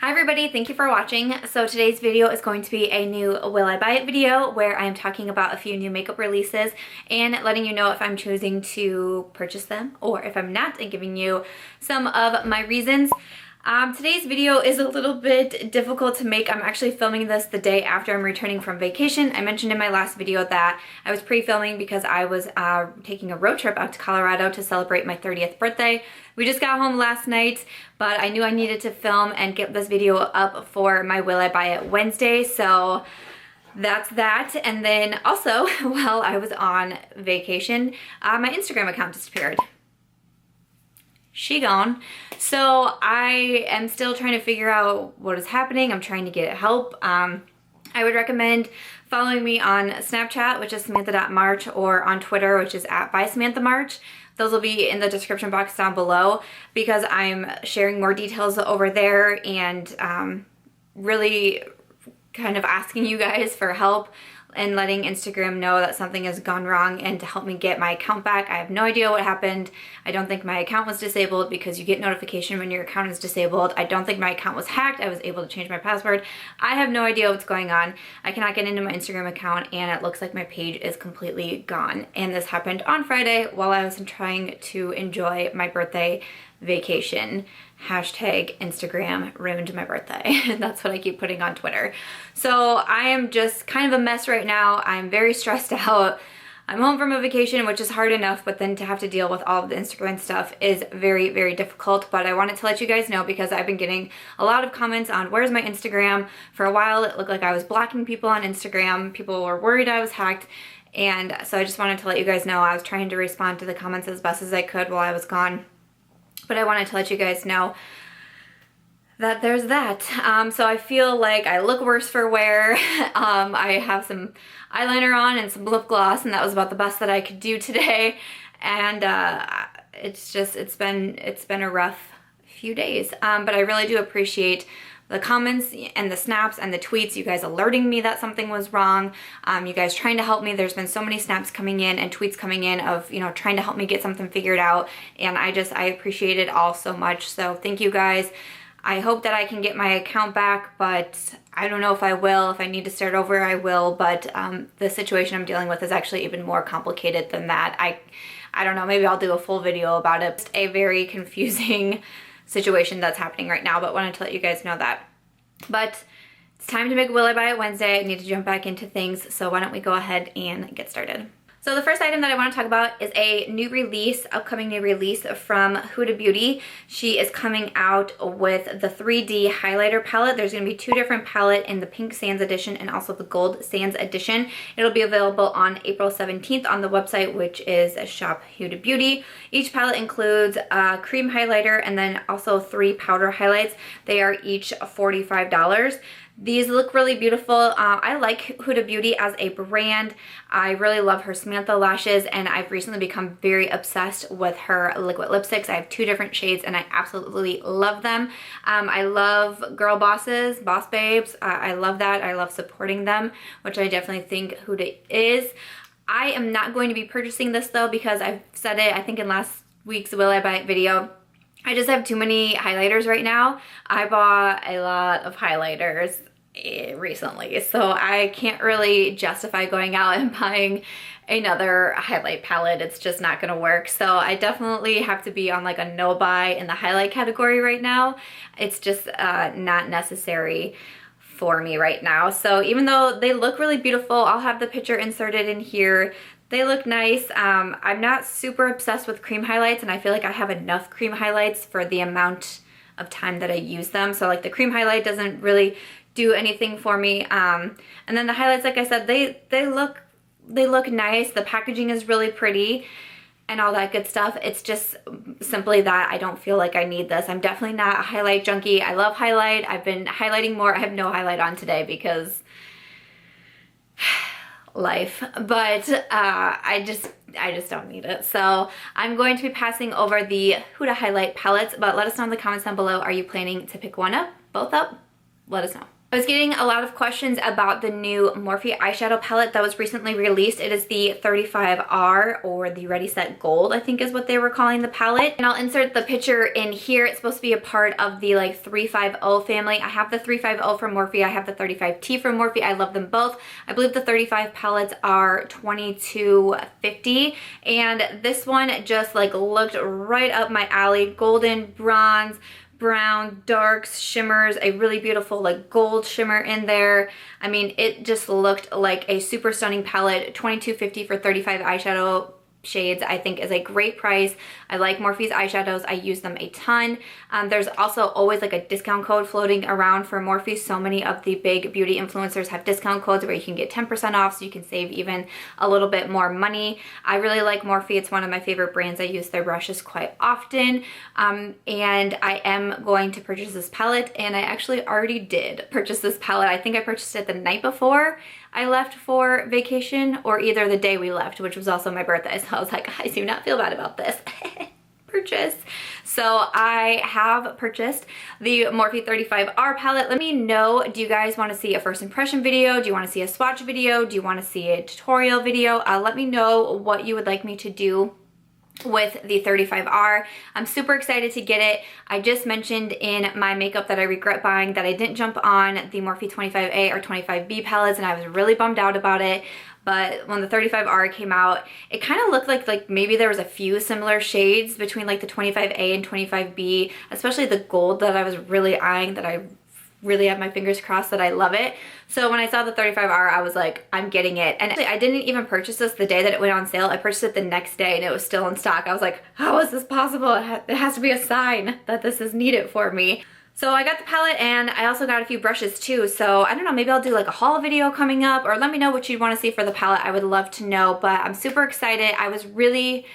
Hi everybody, thank you for watching. So today's video is going to be a new Will I Buy It video where I am talking about a few new makeup releases and letting you know if I'm choosing to purchase them or if I'm not, and giving you some of my reasons. Today's video is a little bit difficult to make. I'm actually filming this the day after I'm returning from vacation. I mentioned in my last video that I was pre-filming because I was taking a road trip out to Colorado to celebrate my 30th birthday. We just got home last night, but I knew I needed to film and get this video up for my Will I Buy It Wednesday, so that's that. And then also, while I was on vacation, my Instagram account disappeared. She gone. So I am still trying to figure out what is happening. I'm trying to get help. I would recommend following me on Snapchat, which is Samantha.March, or on Twitter, which is @BySamanthaMarch. Those will be in the description box down below because I'm sharing more details over there and really kind of asking you guys for help and letting Instagram know that something has gone wrong and to help me get my account back. I have no idea what happened. I don't think my account was disabled because you get notification when your account is disabled. I don't think my account was hacked. I was able to change my password. I have no idea what's going on. I cannot get into my Instagram account and it looks like my page is completely gone. And this happened on Friday while I was trying to enjoy my birthday vacation. Hashtag Instagram ruined my birthday. That's what I keep putting on Twitter. So I am just kind of a mess right now. I'm very stressed out. I'm home from a vacation, which is hard enough, but then to have to deal with all of the Instagram stuff is very, very difficult. But I wanted to let you guys know because I've been getting a lot of comments on where's my Instagram. For a while, it looked like I was blocking people on Instagram. People were worried I was hacked. And so I just wanted to let you guys know I was trying to respond to the comments as best as I could while I was gone. But I wanted to let you guys know that there's that. So I feel like I look worse for wear. I have some eyeliner on and some lip gloss, and that was about the best that I could do today. And it's been a rough few days. But I really do appreciate the comments and the snaps and the tweets, you guys alerting me that something was wrong, you guys trying to help me. There's been so many snaps coming in and tweets coming in of, you know, trying to help me get something figured out, and I appreciate it all so much. So thank you guys. I hope that I can get my account back, but I don't know if I will. If I need to start over, I will, but the situation I'm dealing with is actually even more complicated than that. I don't know, maybe I'll do a full video about it. It's a very confusing situation that's happening right now, but wanted to let you guys know that. But it's time to make Will I Buy It Wednesday. I need to jump back into things, so why don't we go ahead and get started. So the first item that I want to talk about is a new release, upcoming new release from Huda Beauty. She is coming out with the 3D highlighter palette. There's going to be two different palettes in the Pink Sands edition and also the Gold Sands edition. It'll be available on April 17th on the website, which is Shop Huda Beauty. Each palette includes a cream highlighter and then also 3 powder highlights. They are each $45. These look really beautiful. I like Huda Beauty as a brand. I really love her Samantha lashes, and I've recently become very obsessed with her liquid lipsticks. I have 2 different shades and I absolutely love them. I love girl bosses, boss babes. I love that. I love supporting them, which I definitely think Huda is. I am not going to be purchasing this though because I've said it, I think in last week's Will I Buy It video, I just have too many highlighters right now. I bought a lot of highlighters recently, so I can't really justify going out and buying another highlight palette. It's just not gonna work. So I definitely have to be on like a no buy in the highlight category right now. It's just not necessary for me right now. So even though they look really beautiful, I'll have the picture inserted in here. They look nice. I'm not super obsessed with cream highlights, and I feel like I have enough cream highlights for the amount of time that I use them. So like the cream highlight doesn't really do anything for me. And then the highlights, like I said, they look nice. The packaging is really pretty and all that good stuff. It's just simply that I don't feel like I need this. I'm definitely not a highlight junkie. I love highlight. I've been highlighting more. I have no highlight on today because life, but I just don't need it. So I'm going to be passing over the Huda Highlight palettes, but let us know in the comments down below, are you planning to pick one up, both up? Let us know. I was getting a lot of questions about the new Morphe eyeshadow palette that was recently released. It is the 35R, or the Ready Set Gold, I think is what they were calling the palette. And I'll insert the picture in here. It's supposed to be a part of the like 350 family. I have the 350 from Morphe. I have the 35T from Morphe. I love them both. I believe the 35 palettes are $22.50. And this one just like looked right up my alley. Golden, bronze, brown, darks, shimmers, a really beautiful like gold shimmer in there. I mean, it just looked like a super stunning palette. $22.50 for 35 eyeshadow shades I think is a great price. I like Morphe's eyeshadows. I use them a ton. There's also always like a discount code floating around for Morphe. So many of the big beauty influencers have discount codes where you can get 10% off, so you can save even a little bit more money. I really like Morphe. It's one of my favorite brands. I use their brushes quite often. And I am going to purchase this palette, and I actually already did purchase this palette. I think I purchased it the night before I left for vacation, or either the day we left, which was also my birthday. So I was like, I do not feel bad about this. Purchase. So I have purchased the Morphe 35R palette. Let me know, do you guys want to see a first impression video? Do you want to see a swatch video? Do you want to see a tutorial video? Let me know what you would like me to do with the 35R. I'm super excited to get it. I just mentioned in my makeup that I regret buying that I didn't jump on the Morphe 25A or 25B palettes, and I was really bummed out about it. But when the 35R came out, it kind of looked like maybe there was a few similar shades between like the 25A and 25B, especially the gold that I was really eyeing, that I really have my fingers crossed that I love it. So when I saw the 35R, I was like, I'm getting it. And actually, I didn't even purchase this the day that it went on sale. I purchased it the next day and it was still in stock. I was like, how is this possible? It has to be a sign that this is needed for me. So I got the palette, and I also got a few brushes too. So I don't know, maybe I'll do like a haul video coming up, or let me know what you'd want to see for the palette. I would love to know, but I'm super excited. I was really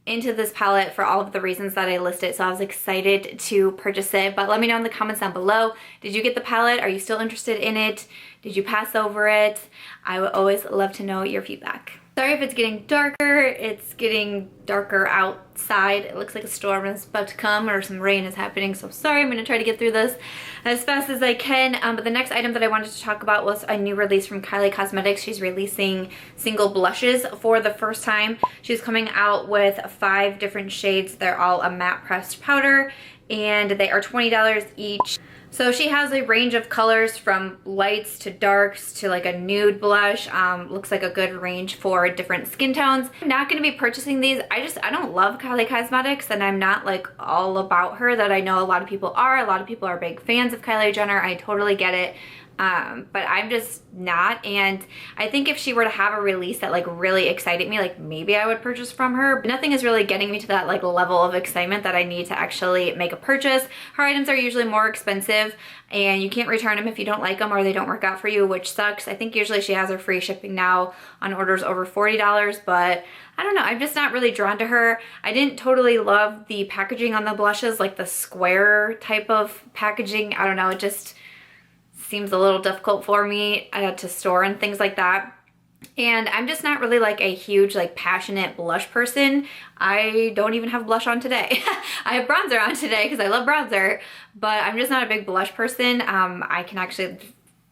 into this palette for all of the reasons that I listed, so I was excited to purchase it. But let me know in the comments down below, did you get the palette? Are you still interested in it? Did you pass over it? I would always love to know your feedback. Sorry if it's getting darker. It's getting darker outside. It looks like a storm is about to come, or some rain is happening, so sorry. I'm gonna try to get through this as fast as I can. But the next item that I wanted to talk about was a new release from Kylie Cosmetics. She's releasing single blushes for the first time. She's coming out with 5 different shades. They're all a matte pressed powder, and they are $20 each. So she has a range of colors from lights to darks to like a nude blush. Looks like a good range for different skin tones. I'm not going to be purchasing these. I don't love Kylie Cosmetics, and I'm not like all about her that I know a lot of people are. A lot of people are big fans of Kylie Jenner. I totally get it. But I'm just not, and I think if she were to have a release that like really excited me, like maybe I would purchase from her, but nothing is really getting me to that like level of excitement that I need to actually make a purchase. Her items are usually more expensive, and you can't return them if you don't like them or they don't work out for you, which sucks. I think usually she has her free shipping now on orders over $40, but I don't know, I'm just not really drawn to her. I didn't totally love the packaging on the blushes, like the square type of packaging. I don't know, it just seems a little difficult for me to store and things like that. And I'm just not really like a huge like passionate blush person. I don't even have blush on today. I have bronzer on today because I love bronzer, but I'm just not a big blush person. I can actually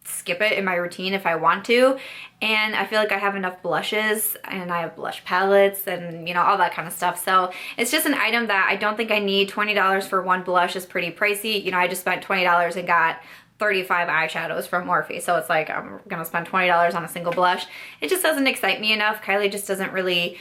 skip it in my routine if I want to, and I feel like I have enough blushes, and I have blush palettes and you know, all that kind of stuff. So it's just an item that I don't think I need. $20 for one blush is pretty pricey. You know, I just spent $20 and got 35 eyeshadows from Morphe, so it's like I'm gonna spend $20 on a single blush. It just doesn't excite me enough. Kylie just doesn't really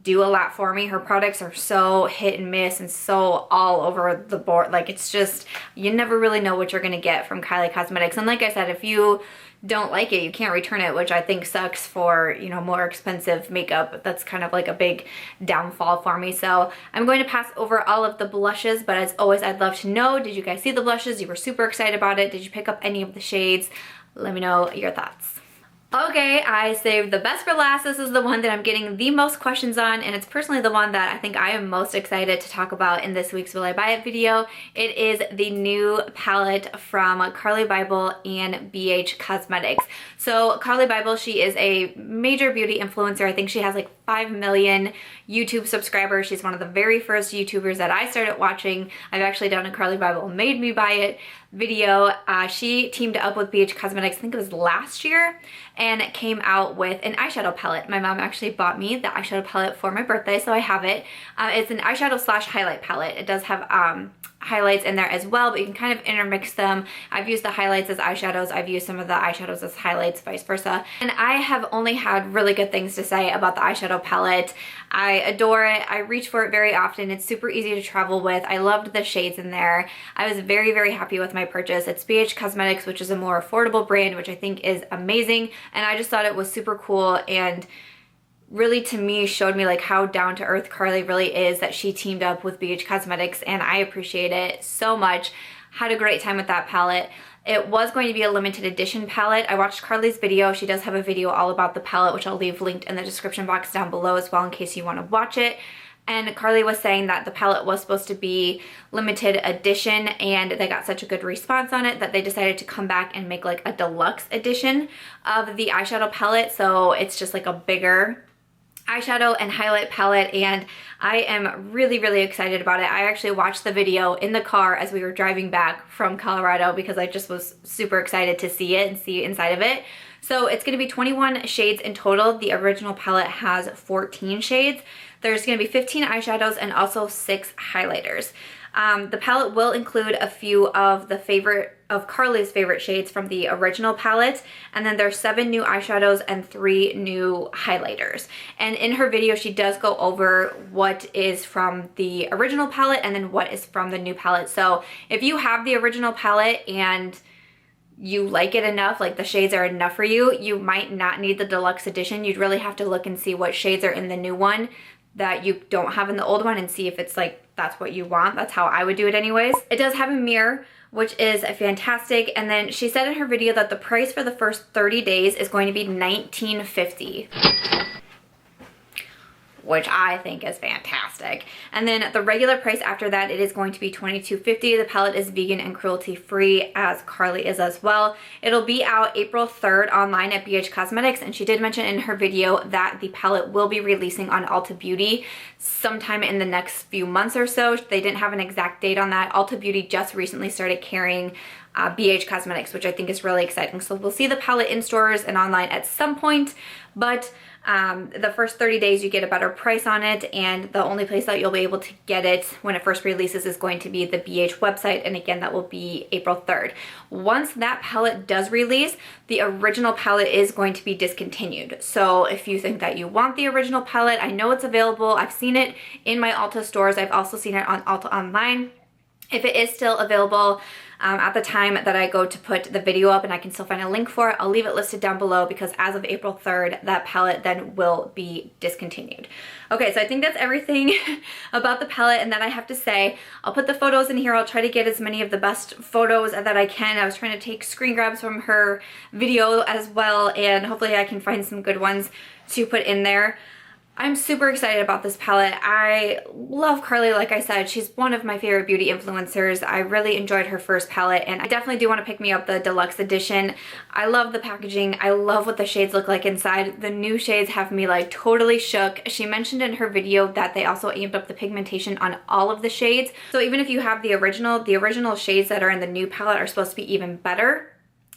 do a lot for me. Her products are so hit and miss and so all over the board. Like, it's just, you never really know what you're gonna get from Kylie Cosmetics. And like I said, if you don't like it, you can't return it, which I think sucks for, you know, more expensive makeup. That's kind of like a big downfall for me. So I'm going to pass over all of the blushes, but as always, I'd love to know, did you guys see the blushes? You were super excited about it. Did you pick up any of the shades? Let me know your thoughts. Okay, I saved the best for last. This is the one that I'm getting the most questions on, and it's personally the one that I think I am most excited to talk about in this week's Will I Buy It video. It is the new palette from Carli Bybel and BH Cosmetics. So Carli Bybel, she is a major beauty influencer. I think she has like 5 million YouTube subscribers. She's one of the very first YouTubers that I started watching. I've actually done a Carli Bybel Made Me Buy It video, she teamed up with BH Cosmetics, I think it was last year, and came out with an eyeshadow palette. My mom actually bought me the eyeshadow palette for my birthday, so I have it. It's an eyeshadow slash highlight palette. It does have highlights in there as well, but you can kind of intermix them. I've used the highlights as eyeshadows. I've used some of the eyeshadows as highlights, vice versa. And I have only had really good things to say about the eyeshadow palette. I adore it. I reach for it very often. It's super easy to travel with. I loved the shades in there. I was very, very happy with my purchase. It's BH Cosmetics, which is a more affordable brand, which I think is amazing. And I just thought it was super cool and really, to me, showed me like how down to earth Carli really is, that she teamed up with BH Cosmetics, and I appreciate it so much. Had a great time with that palette. It was going to be a limited edition palette. I watched Carli's video. She does have a video all about the palette, which I'll leave linked in the description box down below as well in case you want to watch it. And Carli was saying that the palette was supposed to be limited edition, and they got such a good response on it that they decided to come back and make like a deluxe edition of the eyeshadow palette. So it's just like a bigger eyeshadow and highlight palette, and I am really, really excited about it. I actually watched the video in the car as we were driving back from Colorado because I just was super excited to see it and see inside of it. So it's going to be 21 shades in total. The original palette has 14 shades. There's going to be 15 eyeshadows and also 6 highlighters. The palette will include a few of Carli's favorite shades from the original palette, and then there's 7 new eyeshadows and 3 new highlighters. And in her video, she does go over what is from the original palette and then what is from the new palette. So if you have the original palette and you like it enough, like the shades are enough for you, you might not need the deluxe edition. You'd really have to look and see what shades are in the new one that you don't have in the old one and see if it's like that's what you want. That's how I would do it anyways. It does have a mirror, which is fantastic. And then she said in her video that the price for the first 30 days is going to be $19.50. Which I think is fantastic. And then the regular price after that, it is going to be $22.50. The palette is vegan and cruelty free, as Carli is as well. It'll be out April 3rd online at BH Cosmetics, and she did mention in her video that the palette will be releasing on Ulta Beauty sometime in the next few months or so. They didn't have an exact date on that. Ulta Beauty just recently started carrying BH Cosmetics, which I think is really exciting. So we'll see the palette in stores and online at some point, but the first 30 days you get a better price on it, and the only place that you'll be able to get it when it first releases is going to be the BH website, and again that will be April 3rd. Once that palette does release, the original palette is going to be discontinued. So if you think that you want the original palette, I know it's available. I've seen it in my Ulta stores. I've also seen it on Ulta online. If it is still available at the time that I go to put the video up and I can still find a link for it, I'll leave it listed down below, because as of April 3rd, that palette then will be discontinued. Okay, so I think that's everything about the palette and that I have to say. I'll put the photos in here. I'll try to get as many of the best photos that I can. I was trying to take screen grabs from her video as well, and hopefully I can find some good ones to put in there. I'm super excited about this palette. I love Carli, like I said. She's one of my favorite beauty influencers. I really enjoyed her first palette, and I definitely do want to pick me up the deluxe edition. I love the packaging. I love what the shades look like inside. The new shades have me like totally shook. She mentioned in her video that they also amped up the pigmentation on all of the shades. So even if you have the original shades that are in the new palette are supposed to be even better.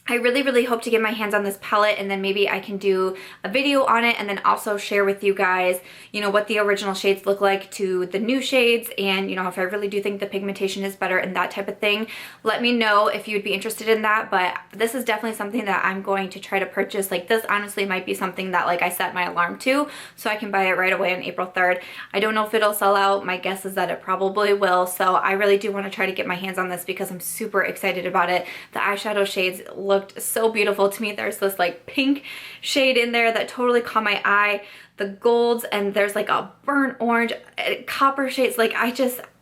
I really, really hope to get my hands on this palette, and then maybe I can do a video on it and then also share with you guys, you know, what the original shades look like to the new shades, and, you know, if I really do think the pigmentation is better and that type of thing. Let me know if you'd be interested in that, but this is definitely something that I'm going to try to purchase. Like, this honestly might be something that, like, I set my alarm to so I can buy it right away on April 3rd. I don't know if it'll sell out. My guess is that it probably will, so I really do want to try to get my hands on this because I'm super excited about it. The eyeshadow shades looked so beautiful to me. There's this like pink shade in there that totally caught my eye, the golds, and there's like a burnt orange, copper shades. Like,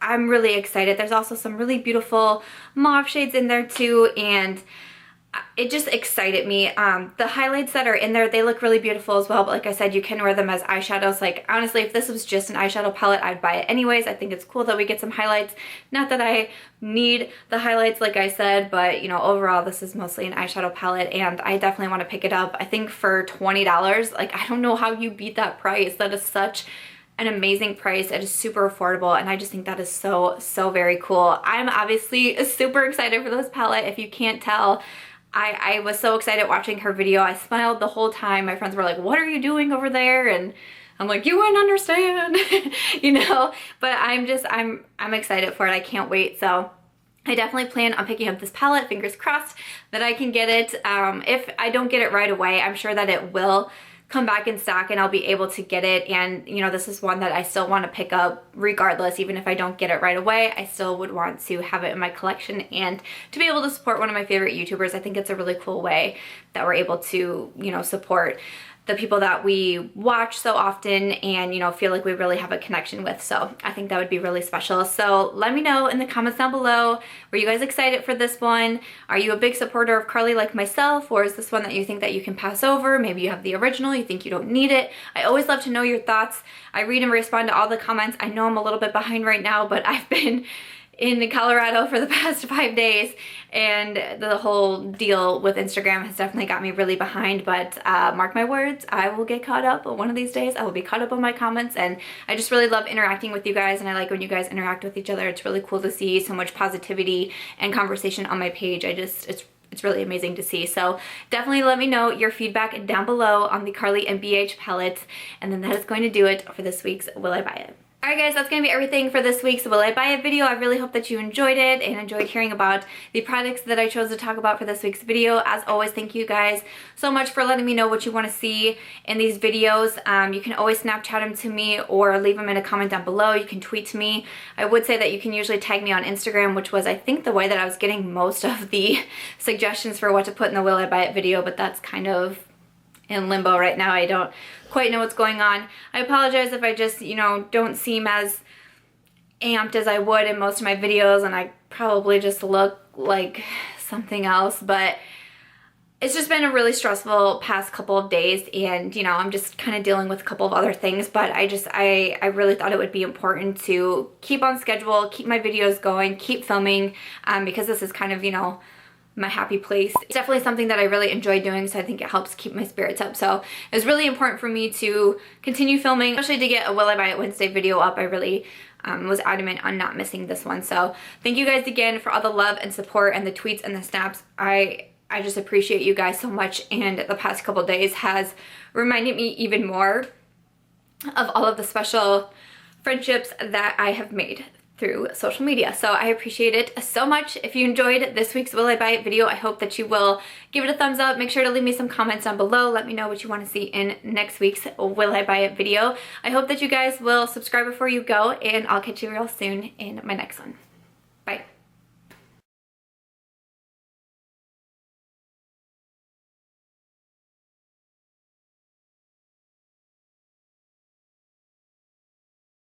I'm really excited. There's also some really beautiful mauve shades in there too, and it just excited me. The highlights that are in there, they look really beautiful as well, but like I said, you can wear them as eyeshadows. Like, honestly, if this was just an eyeshadow palette, I'd buy it anyways. I think it's cool that we get some highlights. Not that I need the highlights, like I said, but, you know, overall, this is mostly an eyeshadow palette, and I definitely want to pick it up. I think for $20, like, I don't know how you beat that price. That is such an amazing price. It is super affordable, and I just think that is so very cool. I'm obviously super excited for this palette. If you can't tell, I was so excited watching her video. I smiled the whole time. My friends were like, what are you doing over there? And I'm like, you wouldn't understand, you know, but I'm excited for it. I can't wait. So I definitely plan on picking up this palette, fingers crossed that I can get it. If I don't get it right away, I'm sure that it will come back in stock and I'll be able to get it. And you know, this is one that I still want to pick up regardless. Even if I don't get it right away, I still would want to have it in my collection and to be able to support one of my favorite YouTubers. I think it's a really cool way that we're able to, you know, support the people that we watch so often and, you know, feel like we really have a connection with. So I think that would be really special. So let me know in the comments down below, were you guys excited for this one? Are you a big supporter of Carli like myself, or is this one that you think that you can pass over? Maybe you have the original, you think you don't need it. I always love to know your thoughts. I read and respond to all the comments. I know I'm a little bit behind right now, but I've been in Colorado for the past 5 days, and the whole deal with Instagram has definitely got me really behind, but mark my words, I will get caught up. One of these days I will be caught up on my comments, and I just really love interacting with you guys, and I like when you guys interact with each other. It's really cool to see so much positivity and conversation on my page. It's really amazing to see. So definitely let me know your feedback down below on the Carli and BH palettes, and then that is going to do it for this week's Will I Buy It? Alright guys, that's going to be everything for this week's Will I Buy It video. I really hope that you enjoyed it and enjoyed hearing about the products that I chose to talk about for this week's video. As always, thank you guys so much for letting me know what you want to see in these videos. You can always Snapchat them to me or leave them in a comment down below. You can tweet to me. I would say that you can usually tag me on Instagram, which was, I think, the way that I was getting most of the suggestions for what to put in the Will I Buy It video, but that's kind of in limbo right now. I don't quite know what's going on. I apologize if I just, you know, don't seem as amped as I would in most of my videos, and I probably just look like something else, but it's just been a really stressful past couple of days, and you know, I'm just kind of dealing with a couple of other things, but I really thought it would be important to keep on schedule, keep my videos going, keep filming, because this is kind of, you know, my happy place. It's definitely something that I really enjoy doing, so I think it helps keep my spirits up. So it was really important for me to continue filming, especially to get a Will I Buy It Wednesday video up. I really was adamant on not missing this one. So thank you guys again for all the love and support and the tweets and the snaps. I just appreciate you guys so much, and the past couple days has reminded me even more of all of the special friendships that I have made through social media. So I appreciate it so much. If you enjoyed this week's Will I Buy It video, I hope that you will give it a thumbs up. Make sure to leave me some comments down below. Let me know what you want to see in next week's Will I Buy It video. I hope that you guys will subscribe before you go, and I'll catch you real soon in my next one.